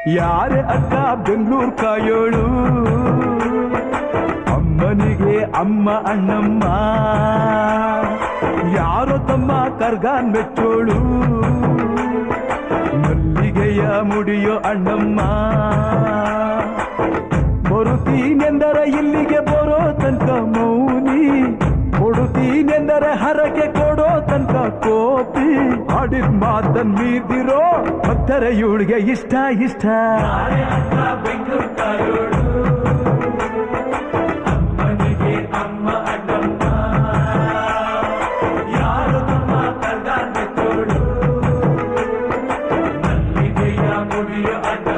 ಯಾರೇ ಅಕ್ಕ ಬೆಂಗಳೂರು ಕಾಯೋಳು, ಅಮ್ಮನಿಗೆ ಅಮ್ಮ ಅಣ್ಣಮ್ಮ, ಯಾರೋ ತಮ್ಮ ಕರ್ಗಾನ್ ಮೆಚ್ಚೋಳು, ಮಲ್ಲಿಗೆಯ ಮುಡಿಯೋ ಅಣ್ಣಮ್ಮ. ಬರುತ್ತೀನೆಂದರೆ ಇಲ್ಲಿಗೆ ಬರೋ ತನಕ ಮೌನಿ, ಕೊಡುತ್ತೀನೆಂದರೆ ಹರಕೆ ಕೊಡೋ ತನಕ ಕೋಪಿ. ಆಡಿದ ಮಾತನ್ ಮೀದಿರೋ ಭಕ್ತರ ಇವಳಿಗೆ ಇಷ್ಟ ಇಷ್ಟ. ಅಮ್ಮನಿಗೆ ಅಮ್ಮ ಅಣ್ಣಮ್ಮ, ಯಾರು ತಮ್ಮ ಕರ್ಗಾನ್ ಮೆಚ್ಚೋಳು, ಮಲ್ಲಿಗೆಯ ಮುಡಿಯೋ ಅಣ್ಣ.